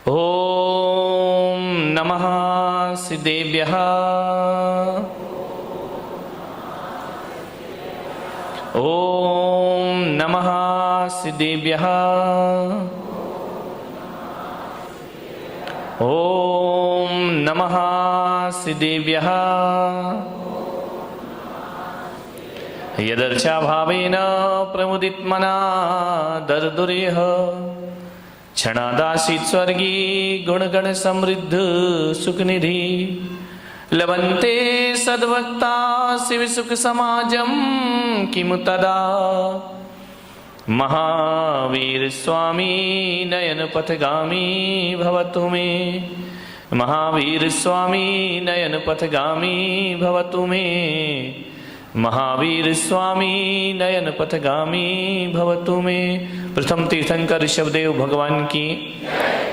ओम नमः सिद्धेभ्यः। ओम नमः सिद्धेभ्यः। ओम नमः सिद्धेभ्यः। यदर्चा भावेन प्रमुदितमना दर्दुरेह क्षणादासीत् स्वर्गी गुणगण समृद्ध सुखनिधि लभन्ते सद्भक्ता शिव सुख समाजम किमु तदा। महावीर स्वामी नयन पथगामी भवतु मे। महावीर स्वामी नयन पथगामी भवतु मे। महावीर स्वामी नयन पथगामी भवतु मे। प्रथम तीर्थंकर ऋषभदेव भगवान की,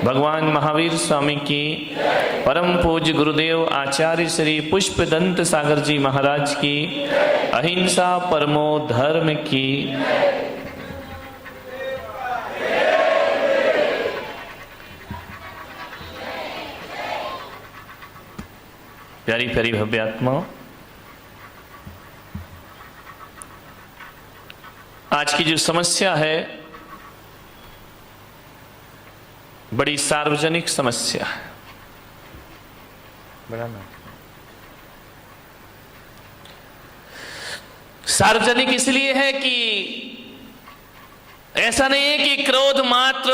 भगवान महावीर स्वामी की, परम पूज्य गुरुदेव आचार्य श्री पुष्पदंत सागर जी महाराज की, अहिंसा परमो धर्म की। प्यारी प्यारी भव्य आत्मा, आज की जो समस्या है बड़ी सार्वजनिक समस्या है। बड़ा ना सार्वजनिक इसलिए है कि ऐसा नहीं है कि क्रोध मात्र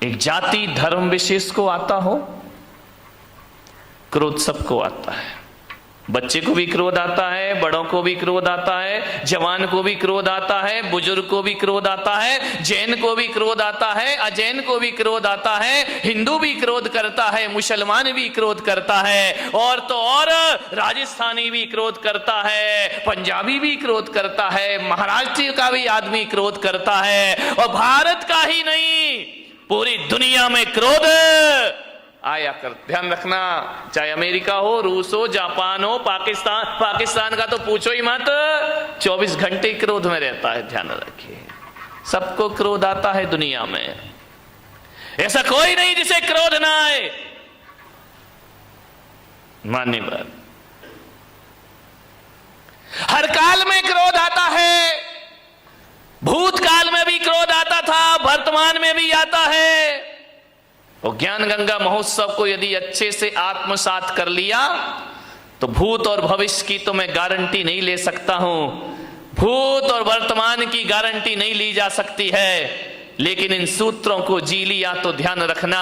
एक जाति धर्म विशेष को आता हो। क्रोध सबको आता है। बच्चे को भी क्रोध आता है, बड़ों को भी क्रोध आता है, जवान को भी क्रोध आता है, बुजुर्ग को भी क्रोध आता है, जैन को भी क्रोध आता है, अजैन को भी क्रोध आता है, हिंदू भी क्रोध करता है, मुसलमान भी क्रोध करता है, और तो और राजस्थानी भी क्रोध करता है, पंजाबी भी क्रोध करता है, महाराष्ट्र का भी आदमी क्रोध करता है, और भारत का ही नहीं पूरी दुनिया में क्रोध आया कर। ध्यान रखना, चाहे अमेरिका हो, रूस हो, जापान हो, पाकिस्तान का तो पूछो ही मत, 24 घंटे क्रोध में रहता है। ध्यान रखिए, सबको क्रोध आता है दुनिया में। ऐसा कोई नहीं जिसे क्रोध ना आए। मान्य बात, हर काल में क्रोध आता है। भूतकाल में भी क्रोध आता था, वर्तमान में भी आता है। और ज्ञान गंगा महोत्सव को यदि अच्छे से आत्मसात कर लिया तो भूत और भविष्य की तो मैं गारंटी नहीं ले सकता हूं, भूत और वर्तमान की गारंटी नहीं ली जा सकती है, लेकिन इन सूत्रों को जी लिया तो ध्यान रखना,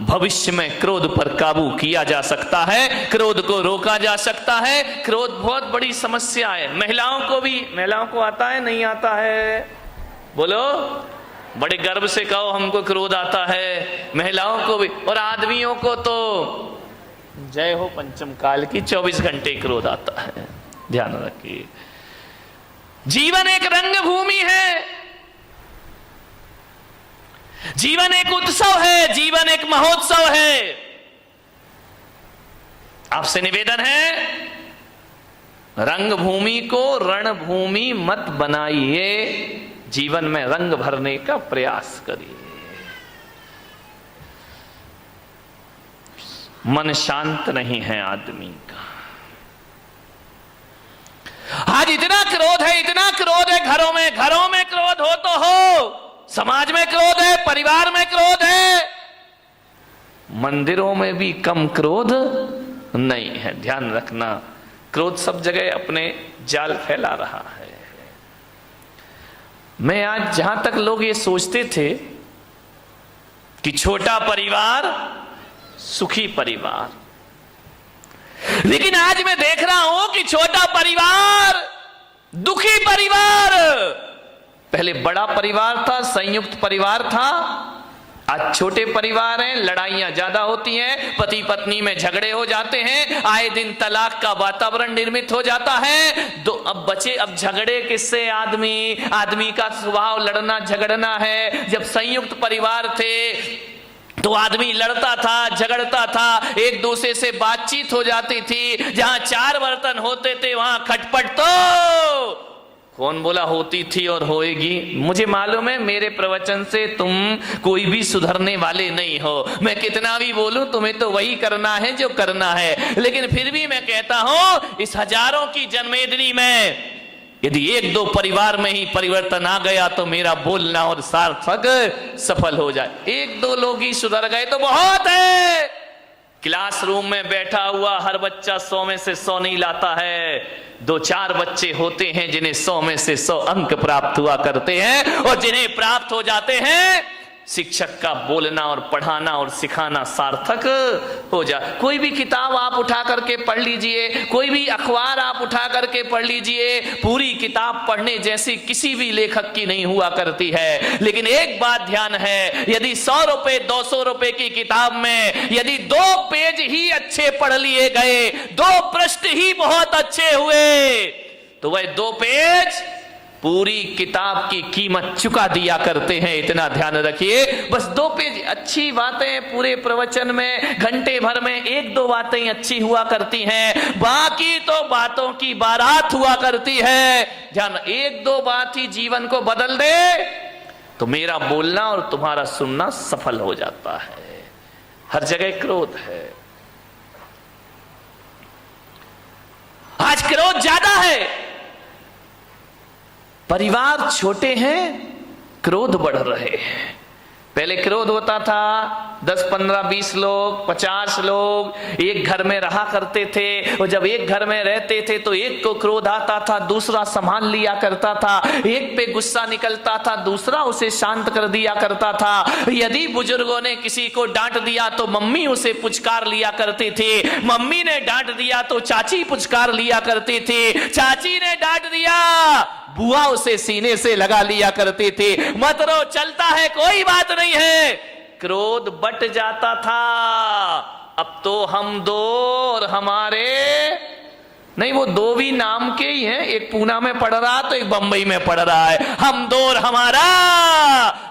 भविष्य में क्रोध पर काबू किया जा सकता है, क्रोध को रोका जा सकता है। क्रोध बहुत बड़ी समस्या है। महिलाओं को आता है, नहीं आता है? बोलो, बड़े गर्व से कहो हमको क्रोध आता है। महिलाओं को भी, और आदमियों को तो जय हो पंचम काल की, 24 घंटे क्रोध आता है। ध्यान रखिए, जीवन एक रंग भूमि है, जीवन एक उत्सव है, जीवन एक महोत्सव है। आपसे निवेदन है, रंग भूमि को रणभूमि मत बनाइए, जीवन में रंग भरने का प्रयास करिए। मन शांत नहीं है आदमी का। आज इतना क्रोध है, इतना क्रोध है, घरों में क्रोध हो तो हो, समाज में क्रोध है, परिवार में क्रोध है, मंदिरों में भी कम क्रोध नहीं है। ध्यान रखना, क्रोध सब जगह अपने जाल फैला रहा है। मैं आज, जहां तक लोग ये सोचते थे कि छोटा परिवार सुखी परिवार, लेकिन आज मैं देख रहा हूं कि छोटा परिवार दुखी परिवार। पहले बड़ा परिवार था, संयुक्त परिवार था, आज छोटे परिवार हैं, लड़ाइयां ज्यादा होती हैं, पति पत्नी में झगड़े हो जाते हैं, आए दिन तलाक का वातावरण निर्मित हो जाता है। अब झगड़े किससे? आदमी का स्वभाव लड़ना झगड़ना है। जब संयुक्त परिवार थे तो आदमी लड़ता था, झगड़ता था, एक दूसरे से बातचीत हो जाती थी। जहां 4 बर्तन होते थे वहां खटपट तो कौन बोला होती थी और होएगी? मुझे मालूम है मेरे प्रवचन से तुम कोई भी सुधरने वाले नहीं हो। मैं कितना भी बोलूं तुम्हें तो वही करना है जो करना है, लेकिन फिर भी मैं कहता हूं इस हजारों की जन्मेदिनी में यदि एक दो परिवार में ही परिवर्तन आ गया तो मेरा बोलना और सार्थक सफल हो जाए। एक दो लोग ही सुधर गए तो बहुत है। क्लासरूम में बैठा हुआ हर बच्चा 100 में से 100 नहीं लाता है। 2-4 बच्चे होते हैं जिन्हें 100 में से 100 अंक प्राप्त हुआ करते हैं, और जिन्हें प्राप्त हो जाते हैं शिक्षक का बोलना और पढ़ाना और सिखाना सार्थक हो जाए। कोई भी किताब आप उठा करके पढ़ लीजिए, कोई भी अखबार आप उठा करके पढ़ लीजिए, पूरी किताब पढ़ने जैसी किसी भी लेखक की नहीं हुआ करती है। लेकिन एक बात ध्यान है, यदि 100 रुपए 200 रुपए की किताब में यदि 2 पेज ही अच्छे पढ़ लिए गए, 2 पृष्ठ ही बहुत अच्छे हुए, तो वह 2 पेज पूरी किताब की कीमत चुका दिया करते हैं। इतना ध्यान रखिए। बस 2 पेज अच्छी बातें पूरे प्रवचन में घंटे भर में 1-2 बातें अच्छी हुआ करती हैं, बाकी तो बातों की बारात हुआ करती है। ध्यान, 1-2 बात ही जीवन को बदल दे तो मेरा बोलना और तुम्हारा सुनना सफल हो जाता है। हर जगह क्रोध है, आज क्रोध ज्यादा है। परिवार छोटे हैं, क्रोध बढ़ रहे हैं। पहले क्रोध होता था 10, 15, 20 लोग, 50 लोग एक घर में रहा करते थे, और जब एक घर में रहते थे तो एक को क्रोध आता था, दूसरा संभाल लिया करता था। एक पे गुस्सा निकलता था, दूसरा उसे शांत कर दिया करता था। यदि बुजुर्गों ने किसी को डांट दिया तो मम्मी उसे पुचकार लिया करती थी, मम्मी ने डांट दिया तो चाची पुचकार लिया करती थी, चाची ने डांट दिया बुआ उसे सीने से लगा लिया करती थी। मत रो, चलता है, कोई बात नहीं है। क्रोध बट जाता था। अब तो हम 2 और हमारे नहीं, वो 2 भी नाम के ही हैं, एक पूना में पढ़ रहा तो एक बंबई में पढ़ रहा है। हम 2 और हमारा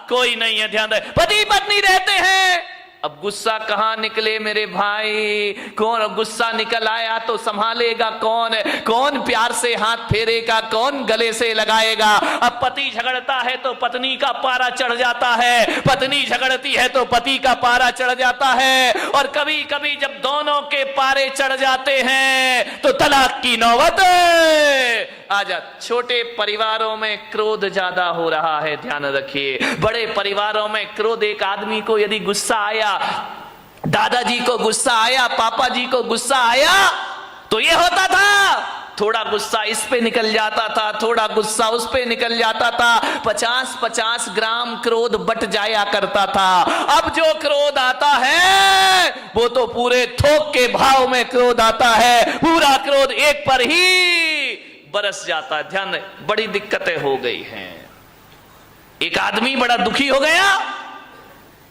कोई नहीं है। ध्यान रहे, पति पत्नी रहते हैं। अब गुस्सा कहां निकले मेरे भाई? कौन गुस्सा निकल आया तो संभालेगा कौन? कौन प्यार से हाथ फेरेगा? कौन गले से लगाएगा? अब पति झगड़ता है तो पत्नी का पारा चढ़ जाता है, पत्नी झगड़ती है तो पति का पारा चढ़ जाता है, और कभी कभी जब दोनों के पारे चढ़ जाते हैं तो तलाक की नौबत आ जाती। छोटे परिवारों में क्रोध ज्यादा हो रहा है, ध्यान रखिए। बड़े परिवारों में क्रोध, एक आदमी को यदि गुस्सा आया, दादाजी को गुस्सा आया, पापा जी को गुस्सा आया, तो ये होता था, थोड़ा गुस्सा इस पे निकल जाता था, थोड़ा गुस्सा उस पे निकल जाता था, 50-50 ग्राम क्रोध बट जाया करता था। अब जो क्रोध आता है वो तो पूरे थोक के भाव में क्रोध आता है, पूरा क्रोध एक पर ही बरस जाता है। ध्यान रहे, बड़ी दिक्कतें हो गई हैं। एक आदमी बड़ा दुखी हो गया,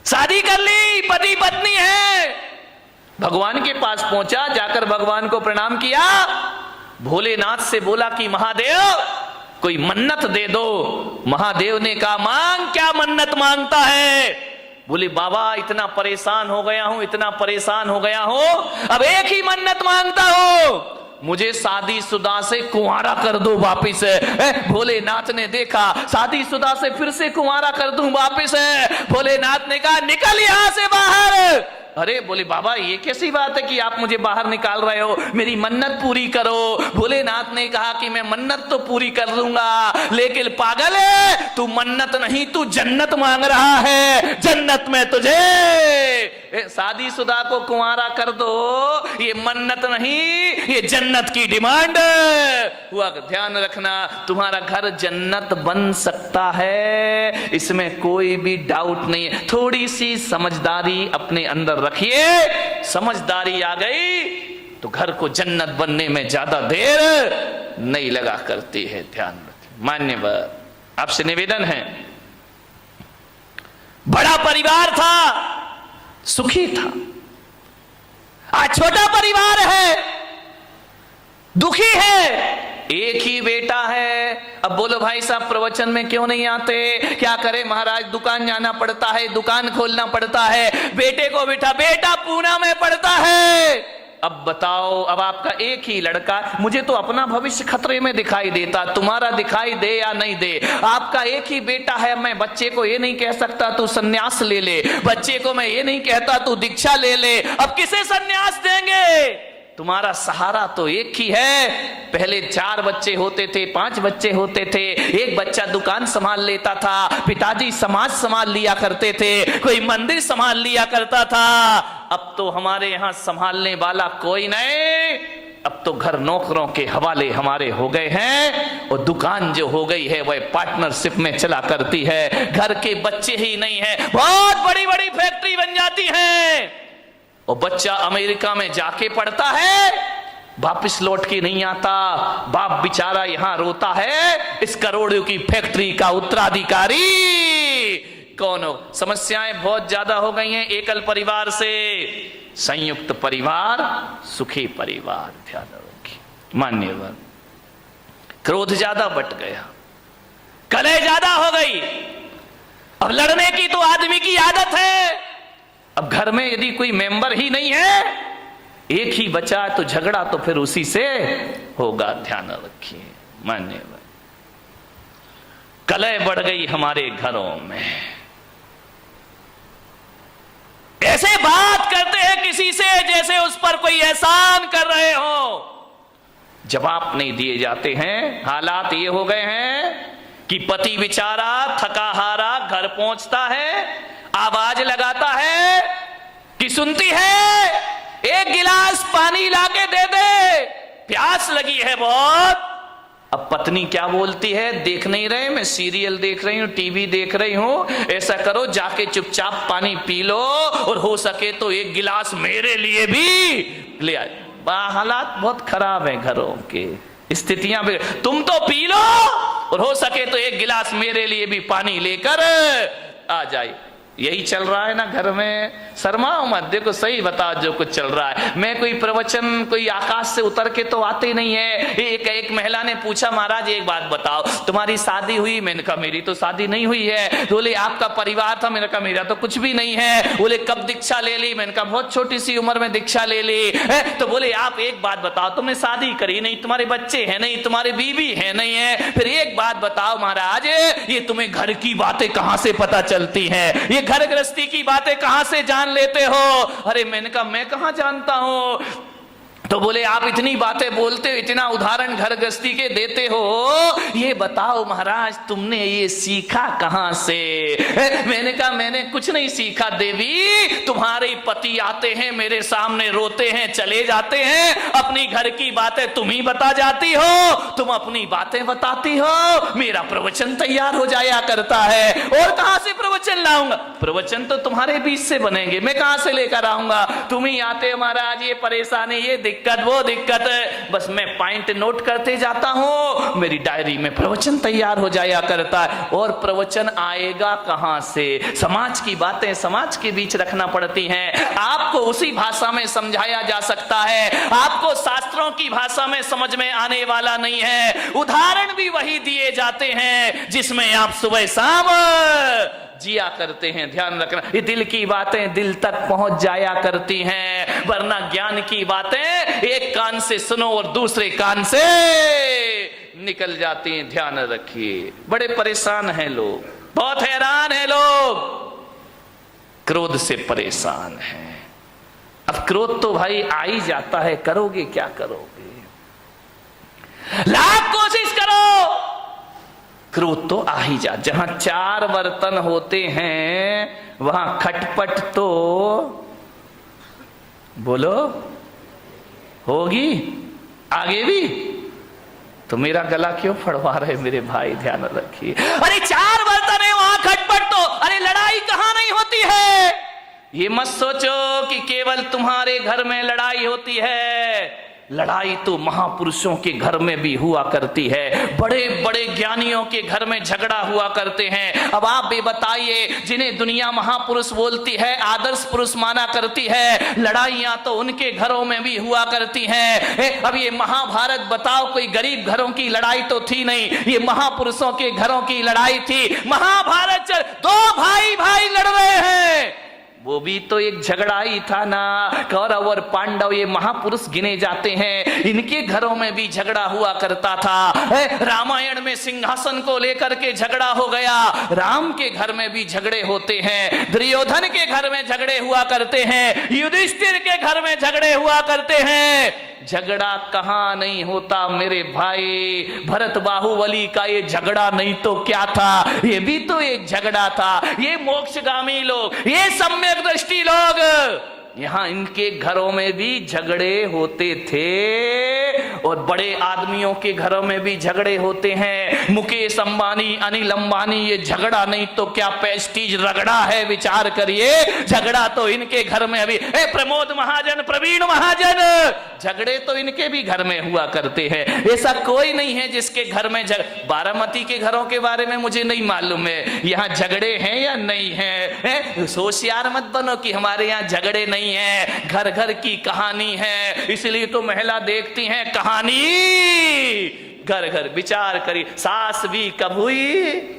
शादी कर ली, पति पत्नी है, भगवान के पास पहुंचा, जाकर भगवान को प्रणाम किया, भोलेनाथ से बोला कि महादेव कोई मन्नत दे दो। महादेव ने कहा मांग, क्या मन्नत मांगता है? बोले बाबा इतना परेशान हो गया हूं, इतना परेशान हो गया हूं, अब एक ही मन्नत मांगता हूं, मुझे शादीशुदा से कुंवारा कर दो वापिस। भोलेनाथ ने देखा, शादीशुदा से फिर से कुंवारा कर दूं वापिस। भोलेनाथ ने कहा निकल यहां से बाहर। अरे बोले बाबा ये कैसी बात है कि आप मुझे बाहर निकाल रहे हो, मेरी मन्नत पूरी करो। भोलेनाथ ने कहा कि मैं मन्नत तो पूरी कर दूंगा, लेकिन पागल है तू, मन्नत नहीं तू जन्नत मांग रहा है, जन्नत में तुझे शादीशुदा को कुंवारा कर दो, ये मन्नत नहीं, ये जन्नत की डिमांड हुआ। ध्यान रखना, तुम्हारा घर जन्नत बन सकता है, इसमें कोई भी डाउट नहीं है। थोड़ी सी समझदारी अपने अंदर रखिए, समझदारी आ गई तो घर को जन्नत बनने में ज्यादा देर नहीं लगा करती है। ध्यान रखिए। मान्यवर, आपसे निवेदन है, बड़ा परिवार था, सुखी था, आज छोटा परिवार है, दुखी है, एक ही बेटा है। अब बोलो भाई साहब प्रवचन में क्यों नहीं आते? क्या करे महाराज, दुकान जाना पड़ता है, दुकान खोलना पड़ता है, बेटे को बिठा, बेटा पूना में पढ़ता है, अब बताओ, अब आपका एक ही लड़का, मुझे तो अपना भविष्य खतरे में दिखाई देता, तुम्हारा दिखाई दे या नहीं दे, आपका एक ही बेटा है, मैं बच्चे को ये नहीं कह सकता तू सन्यास ले ले, बच्चे को मैं ये नहीं कहता तू दीक्षा ले ले, अब किसे सन्यास देंगे? तुम्हारा सहारा तो एक ही है। पहले 4 बच्चे होते थे, 5 बच्चे होते थे, एक बच्चा दुकान संभाल लेता था, पिताजी समाज संभाल लिया करते थे, कोई मंदिर संभाल लिया करता था। अब तो हमारे यहां संभालने वाला कोई नहीं, अब तो घर नौकरों के हवाले हमारे हो गए हैं, और दुकान जो हो गई है वह पार्टनरशिप में चला करती है। घर के बच्चे ही नहीं है, बहुत बड़ी बड़ी फैक्ट्री बन जाती है, और बच्चा अमेरिका में जाके पढ़ता है, वापिस लौट के नहीं आता, बाप बेचारा यहां रोता है, इस करोड़ों की फैक्ट्री का उत्तराधिकारी कौन हो? समस्याएं बहुत ज्यादा हो गई हैं एकल परिवार से। संयुक्त परिवार सुखी परिवार, ध्यान रखिए। मान्यवर, क्रोध ज्यादा बढ़ गया, कलह ज्यादा हो गई, अब लड़ने की तो आदमी की आदत है। अब घर में यदि कोई मेंबर ही नहीं है, एक ही बचा, तो झगड़ा तो फिर उसी से होगा, ध्यान रखिए। मान्यवर, कलह बढ़ गई हमारे घरों में, ऐसे बात करते हैं किसी से जैसे उस पर कोई एहसान कर रहे हो, जवाब नहीं दिए जाते हैं। हालात ये हो गए हैं कि पति बेचारा थका हारा घर पहुंचता है, आवाज लगाता है कि सुनती है, एक गिलास पानी लाके दे दे, प्यास लगी है बहुत। अब पत्नी क्या बोलती है, देख नहीं रहे, मैं सीरियल देख रही हूं, टीवी देख रही हूं, ऐसा करो जाके चुपचाप पानी पी लो, और हो सके तो एक गिलास मेरे लिए भी ले आए। हालात बहुत खराब है घरों के, स्थितियां भी, तुम तो पी लो और हो सके तो एक गिलास मेरे लिए भी पानी लेकर आ जाए। यही चल रहा है ना घर में। शर्माओ मत, देखो सही बता जो कुछ चल रहा है। मैं कोई प्रवचन कोई आकाश से उतर के तो आते नहीं है। एक महिला ने पूछा, महाराज एक बात बताओ, तुम्हारी शादी हुई? मैंने कहा मेरी तो शादी नहीं हुई है। बोले आपका परिवार था? मैंने कहा मेरा तो कुछ भी नहीं है। बोले कब दीक्षा ले ली? मैंने कहा बहुत छोटी सी उम्र में दीक्षा ले ली। तो बोले आप एक बात बताओ, तुमने शादी करी नहीं, तुम्हारे बच्चे हैं नहीं, तुम्हारे बीवी है नहीं है, फिर एक बात बताओ महाराज, ये तुम्हें घर की बातें कहां से पता चलती हैं? ये घर गृहस्थी की बातें कहां से जान लेते हो? अरे मैंने कहा मैं कहां जानता हूं। तो बोले आप इतनी बातें बोलते हो, इतना उदाहरण घर गृहस्थी के देते हो, ये बताओ महाराज तुमने ये सीखा कहां से? मैंने कहा मैंने कुछ नहीं सीखा देवी, तुम्हारे पति आते हैं मेरे सामने, रोते हैं चले जाते हैं, अपनी घर की बातें तुम ही बता जाती हो, तुम अपनी बातें बताती हो, मेरा प्रवचन तैयार हो जाया करता है। और कहां से प्रवचन लाऊंगा? प्रवचन तो तुम्हारे बीच से बनेंगे, मैं कहां से लेकर आऊंगा? तुम ही आते हो महाराज, ये परेशानी, ये दिक्कत, वो दिक्कत, बस मैं पॉइंट नोट करते जाता हूं, मेरी डायरी में प्रवचन तैयार हो जाया करता है। और प्रवचन आएगा कहां से? समाज की बातें समाज के बीच रखना पड़ती हैं। आपको उसी भाषा में समझाया जा सकता है, आपको शास्त्रों की भाषा में समझ में आने वाला नहीं है। उदाहरण भी वही दिए जाते हैं जिसमें आप सुबह शाम जिया करते हैं। ध्यान रखना, ये दिल की बातें दिल तक पहुंच जाया करती हैं, वरना ज्ञान की बातें एक कान से सुनो और दूसरे कान से निकल जाती हैं। ध्यान रखिए, बड़े परेशान हैं लोग, बहुत हैरान हैं लोग, क्रोध से परेशान हैं। अब क्रोध तो भाई आ ही जाता है, करोगे क्या करोगे? लाख कोशिश करो, क्रोध तो आ ही जा। जहां 4 बर्तन होते हैं वहां खटपट तो बोलो होगी, आगे भी। तो मेरा गला क्यों फड़वा रहे मेरे भाई? ध्यान रखिए। अरे 4 बर्तन है वहां खटपट तो, अरे लड़ाई कहां नहीं होती है? ये मत सोचो कि केवल तुम्हारे घर में लड़ाई होती है, लड़ाई तो महापुरुषों के घर में भी हुआ करती है, बड़े बड़े ज्ञानियों के घर में झगड़ा हुआ करते हैं। अब आप भी बताइए, जिन्हें दुनिया महापुरुष बोलती है, आदर्श पुरुष माना करती है, लड़ाइयां तो उनके घरों में भी हुआ करती हैं। अब ये महाभारत बताओ, कोई गरीब घरों की लड़ाई तो थी नहीं, ये महापुरुषों के घरों की लड़ाई थी। महाभारत 2 भाई भाई लड़ रहे हैं, वो वो भी तो एक झगड़ा ही था ना। कौरव और पांडव ये महापुरुष गिने जाते हैं, इनके घरों में भी झगड़ा हुआ करता था। रामायण में सिंहासन को लेकर के झगड़ा हो गया, राम के घर में भी झगड़े होते हैं, दुर्योधन के घर में झगड़े हुआ करते हैं, युधिष्ठिर के घर में झगड़े हुआ करते हैं। झगड़ा कहां नहीं होता मेरे भाई। भरत बाहुबली का ये झगड़ा नहीं तो क्या था, ये भी तो एक झगड़ा था। ये मोक्षगामी लोग, ये सम्यक दृष्टि लोग, यहां इनके घरों में भी झगड़े होते थे और बड़े आदमियों के घरों में भी झगड़े होते हैं। मुकेश अंबानी, अनिल अंबानी, ये झगड़ा नहीं तो क्या पेस्टीज रगड़ा है, विचार करिए। झगड़ा तो इनके घर में अभी प्रमोद महाजन, प्रवीण महाजन, झगड़े तो इनके भी घर में हुआ करते हैं। ऐसा कोई नहीं है जिसके घर में बारामती के घरों के बारे में मुझे नहीं मालूम है, यहाँ झगड़े हैं या नहीं है। होशियार मत बनो कि हमारे यहाँ झगड़े नहीं है, घर घर की कहानी है। इसलिए तो महिला देखती हैं कहानी घर घर। विचार करिए, सास भी कब हुई?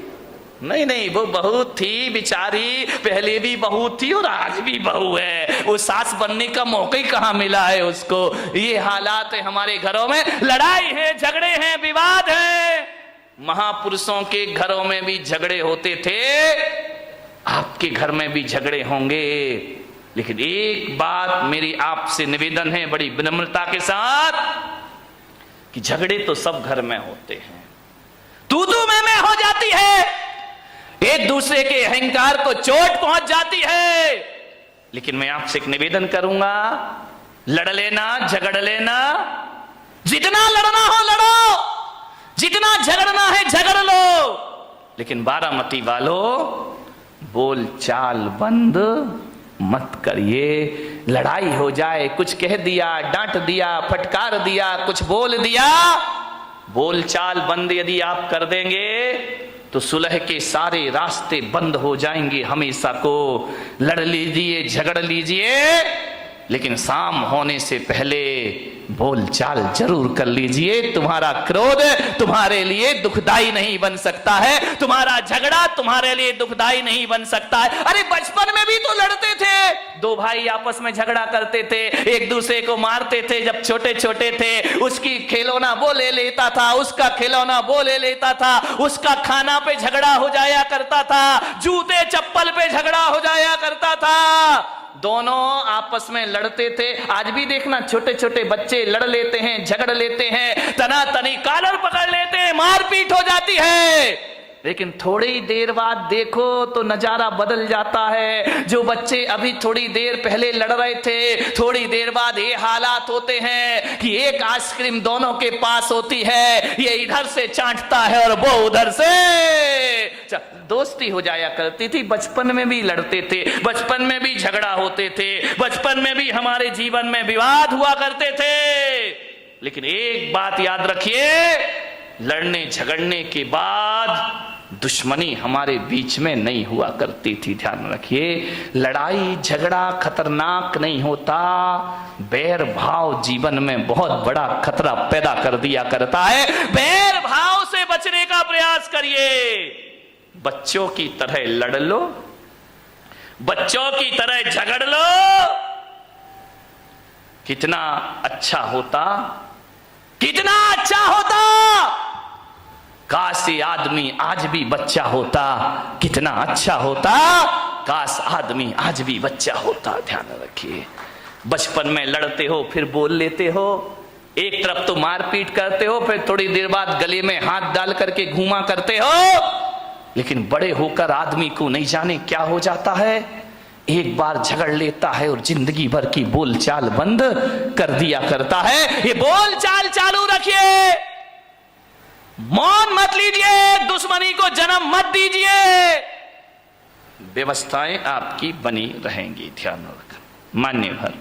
नहीं, वो बहू थी बेचारी, पहले भी बहू थी और आज भी बहू है। वो सास बनने का मौका ही कहां मिला है उसको। ये हालात है हमारे घरों में, लड़ाई है, झगड़े हैं, विवाद है। महापुरुषों के घरों में भी झगड़े होते थे, आपके घर में भी झगड़े होंगे। लेकिन एक बात मेरी आपसे निवेदन है बड़ी विनम्रता के साथ, कि झगड़े तो सब घर में होते हैं, तू मैं हो जाती है, एक दूसरे के अहंकार को चोट पहुंच जाती है। लेकिन मैं आपसे एक निवेदन करूंगा, लड़ लेना, झगड़ लेना, जितना लड़ना हो लड़ो, जितना झगड़ना है झगड़ लो, लेकिन बारामती वालों बोल चाल बंद मत करिए। लड़ाई हो जाए, कुछ कह दिया, डांट दिया, फटकार दिया, कुछ बोल दिया, बोल चाल बंद यदि आप कर देंगे तो सुलह के सारे रास्ते बंद हो जाएंगे हमेशा को। लड़ लीजिए, झगड़ लीजिए, लेकिन शाम होने से पहले बोल चाल जरूर कर लीजिए। तुम्हारा क्रोध तुम्हारे लिए दुखदाई नहीं बन सकता है, तुम्हारा झगड़ा तुम्हारे लिए दुखदाई नहीं बन सकता है। अरे बचपन में भी तो लड़ते थे, दो भाई आपस में झगड़ा करते थे, एक दूसरे को मारते थे जब छोटे छोटे थे। उसकी खिलौना वो ले लेता था, उसका खिलौना वो ले लेता था, उसका खाना पे झगड़ा हो जाया करता था, जूते चप्पल पे झगड़ा हो जाया करता था। दोनों आपस में लड़ते थे। आज भी देखना छोटे छोटे बच्चे लड़ लेते हैं, झगड़ लेते हैं, तना तनी कॉलर पकड़ लेते हैं, मारपीट हो जाती है। लेकिन थोड़ी देर बाद देखो तो नजारा बदल जाता है। जो बच्चे अभी थोड़ी देर पहले लड़ रहे थे, थोड़ी देर बाद ये हालात होते हैं कि एक आइसक्रीम दोनों के पास होती है, ये इधर से चाटता है और वो उधर से। दोस्ती हो जाया करती थी। बचपन में भी लड़ते थे, बचपन में भी झगड़ा होते थे, बचपन में भी हमारे जीवन में विवाद हुआ करते थे। लेकिन एक बात याद रखिए, लड़ने झगड़ने के बाद दुश्मनी हमारे बीच में नहीं हुआ करती थी। ध्यान रखिए, लड़ाई झगड़ा खतरनाक नहीं होता, बैर भाव जीवन में बहुत बड़ा खतरा पैदा कर दिया करता है। बैर भाव से बचने का प्रयास करिए। बच्चों की तरह लड़ लो, बच्चों की तरह झगड़ लो, कितना अच्छा होता, कितना अच्छा होता। काश ये आदमी आज भी बच्चा होता, कितना अच्छा होता। काश आदमी आज भी बच्चा होता। ध्यान रखिए, बचपन में लड़ते हो, फिर बोल लेते हो, एक तरफ तो मारपीट करते हो, फिर थोड़ी देर बाद गले में हाथ डाल करके घूमा करते हो। लेकिन बड़े होकर आदमी को नहीं जाने क्या हो जाता है, एक बार झगड़ लेता है और जिंदगी भर की बोलचाल बंद कर दिया करता है। ये बोलचाल चालू रखिए, मौन मत लीजिए, दुश्मनी को जन्म मत दीजिए, व्यवस्थाएं आपकी बनी रहेंगी। ध्यान रखना। मान्यवर।